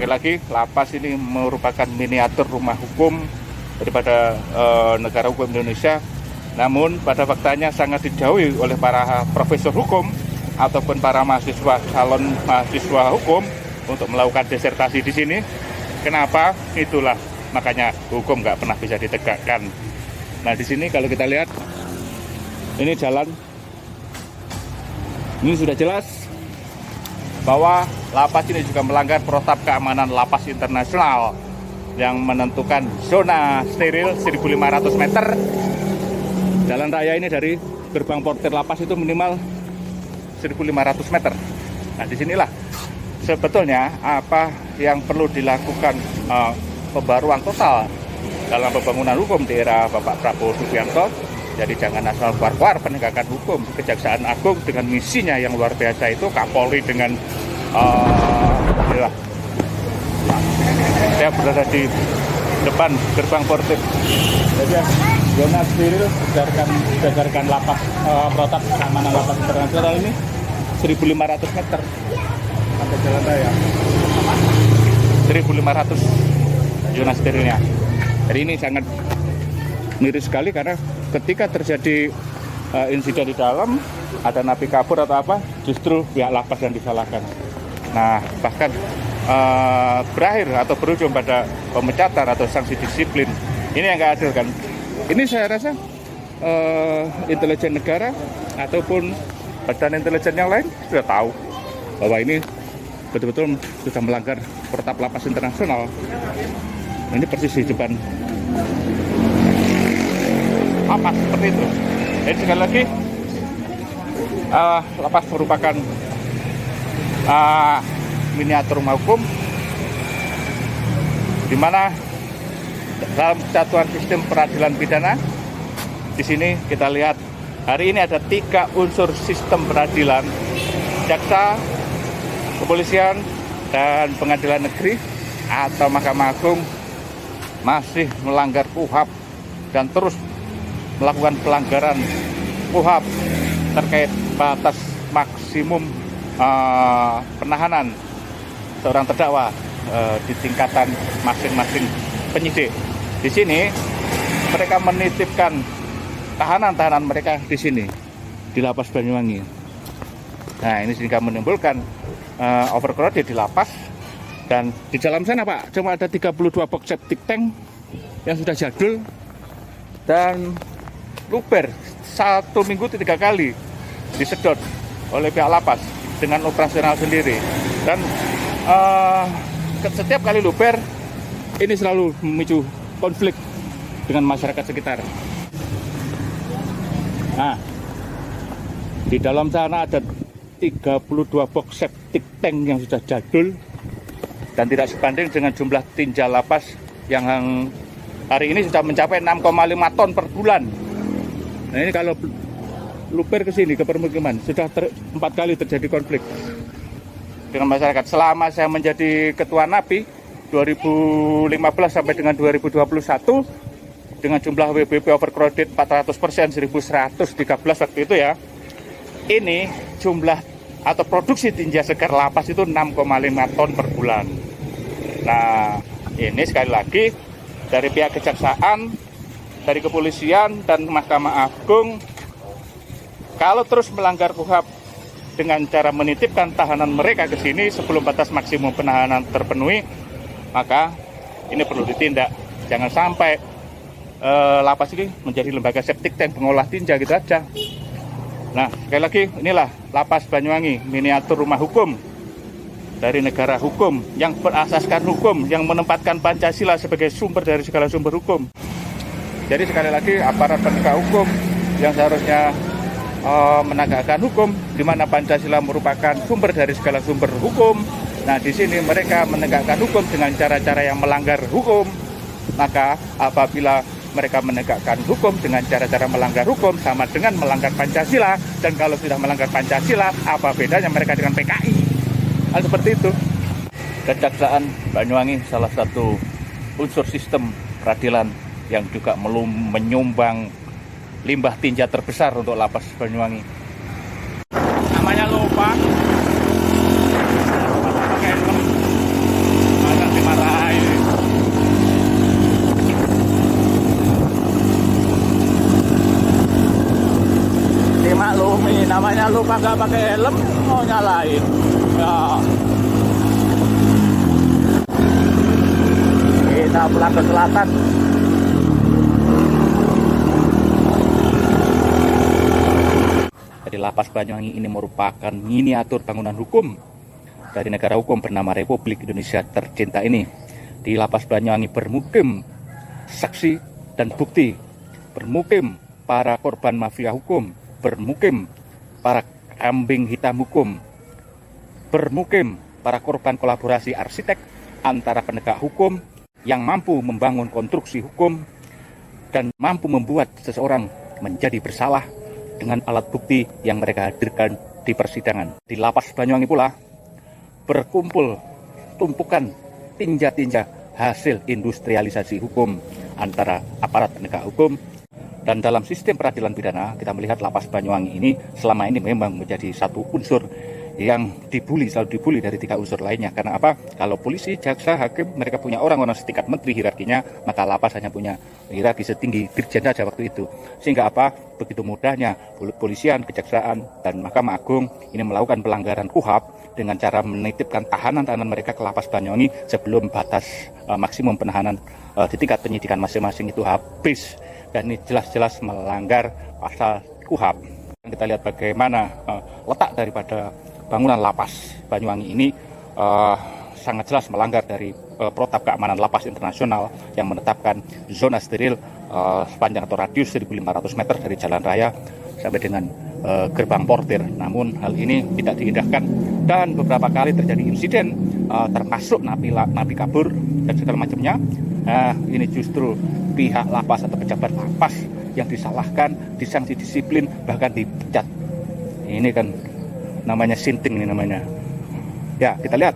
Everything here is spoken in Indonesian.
sekali lagi, lapas ini merupakan miniatur rumah hukum daripada negara hukum Indonesia. Namun pada faktanya sangat dijauhi oleh para profesor hukum ataupun para mahasiswa, calon mahasiswa hukum untuk melakukan disertasi di sini. Kenapa? Itulah makanya hukum nggak pernah bisa ditegakkan. Nah, di sini kalau kita lihat, ini jalan, ini sudah jelas bahwa lapas ini juga melanggar protap keamanan lapas internasional yang menentukan zona steril 1.500 meter. Jalan raya ini dari gerbang portir lapas itu minimal 1.500 meter. Nah, disinilah sebetulnya apa yang perlu dilakukan pembaruan total dalam pembangunan hukum di era Bapak Prabowo Subianto. Jadi jangan asal keluar-keluar penegakan hukum. Kejaksaan Agung dengan misinya yang luar biasa itu, Kapolri dengan saya berada di depan gerbang portir. Jadi zona steril berdasarkan lapas protap keamanan lapas internasional ini 1.500 meter sampai jalan raya. 1.500 zona sterilnya. Jadi ini sangat miris sekali karena ketika terjadi insiden di dalam, ada napi kabur atau apa, justru pihak lapas yang disalahkan. Nah, bahkan berakhir atau berujung pada pemecatan atau sanksi disiplin. Ini yang nggak adil kan? Ini saya rasa intelijen negara ataupun badan intelijen yang lain sudah tahu bahwa ini betul-betul sudah melanggar protap lapas internasional. Ini persis di depan lapas seperti itu. Jadi sekali lagi, lapas merupakan miniatur rumah hukum di mana dalam kesatuan sistem peradilan pidana. Di sini kita lihat hari ini ada 3 unsur sistem peradilan: jaksa, kepolisian, dan pengadilan negeri atau Mahkamah Agung masih melanggar KUHAP dan terus melakukan pelanggaran KUHAP terkait batas maksimum penahanan seorang terdakwa di tingkatan masing-masing penyidik. Di sini mereka menitipkan tahanan-tahanan mereka di sini di Lapas Banyuwangi. Nah, ini sehingga menimbulkan overcrowded di lapas. Dan di dalam sana, Pak, cuma ada 32 box septic tank yang sudah jadul dan luber 1 minggu 3 kali disedot oleh pihak lapas dengan operasional sendiri. Dan setiap kali luber ini selalu memicu konflik dengan masyarakat sekitar. Nah, di dalam sana ada 32 box septic tank yang sudah jadul dan tidak sebanding dengan jumlah tinja lapas yang hari ini sudah mencapai 6,5 ton per bulan. Nah, ini kalau luber ke sini ke permukiman sudah 4 kali terjadi konflik dengan masyarakat. Selama saya menjadi ketua NAPI 2015 sampai dengan 2021 dengan jumlah WBP overcrowded 400%, 1113 waktu itu ya. Ini jumlah atau produksi tinja segar lapas itu 6,5 ton per bulan. Nah, ini sekali lagi dari pihak kejaksaan, dari kepolisian dan Mahkamah Agung, kalau terus melanggar KUHAP dengan cara menitipkan tahanan mereka ke sini sebelum batas maksimum penahanan terpenuhi, maka ini perlu ditindak. Jangan sampai lapas ini menjadi lembaga septic tank pengolah tinja gitu aja. Nah, sekali lagi, inilah Lapas Banyuwangi, miniatur rumah hukum dari negara hukum yang berasaskan hukum, yang menempatkan Pancasila sebagai sumber dari segala sumber hukum. Jadi sekali lagi, aparat penegak hukum yang seharusnya menegakkan hukum, di mana Pancasila merupakan sumber dari segala sumber hukum. Nah, di sini mereka menegakkan hukum dengan cara-cara yang melanggar hukum. Maka apabila mereka menegakkan hukum dengan cara-cara melanggar hukum sama dengan melanggar Pancasila, dan kalau sudah melanggar Pancasila, apa bedanya mereka dengan PKI? Hal seperti itu. Kejaksaan Banyuwangi salah satu unsur sistem peradilan yang juga menyumbang limbah tinja terbesar untuk Lapas Banyuwangi. Namanya lupa. Pakai helm. Kenapa nggak pakai helm mau nyalain? Ya. Kita pulang ke selatan. Jadi Lapas Banyuwangi ini merupakan miniatur bangunan hukum dari negara hukum bernama Republik Indonesia tercinta ini. Di Lapas Banyuwangi bermukim saksi dan bukti, bermukim para korban mafia hukum, bermukim para kambing hitam hukum, bermukim para korban kolaborasi arsitek antara penegak hukum yang mampu membangun konstruksi hukum dan mampu membuat seseorang menjadi bersalah dengan alat bukti yang mereka hadirkan di persidangan. Di Lapas Banyuwangi pula berkumpul tumpukan tinja-tinja hasil industrialisasi hukum antara aparat penegak hukum. Dan dalam sistem peradilan pidana, kita melihat Lapas Banyuwangi ini selama ini memang menjadi satu unsur yang selalu dibully dari 3 unsur lainnya. Karena apa? Kalau polisi, jaksa, hakim, mereka punya orang-orang setingkat menteri hierarkinya, maka Lapas hanya punya hierarki setinggi dirjen saja waktu itu. Sehingga apa? Begitu mudahnya polisian, kejaksaan, dan Mahkamah Agung ini melakukan pelanggaran KUHAP dengan cara menitipkan tahanan-tahanan mereka ke Lapas Banyuwangi sebelum batas maksimum penahanan di tingkat penyidikan masing-masing itu habis. Dan ini jelas-jelas melanggar pasal KUHAP. Kita lihat bagaimana letak daripada bangunan Lapas Banyuwangi ini sangat jelas melanggar dari protap keamanan lapas internasional yang menetapkan zona steril sepanjang atau radius 1.500 meter dari jalan raya sampai dengan gerbang portir. Namun hal ini tidak diindahkan dan beberapa kali terjadi insiden termasuk napi kabur dan segala macamnya. Nah, ini justru pihak lapas atau pejabat lapas yang disalahkan, disanksi disiplin, bahkan dipecat. Ini kan namanya sinting ini namanya. Ya, kita lihat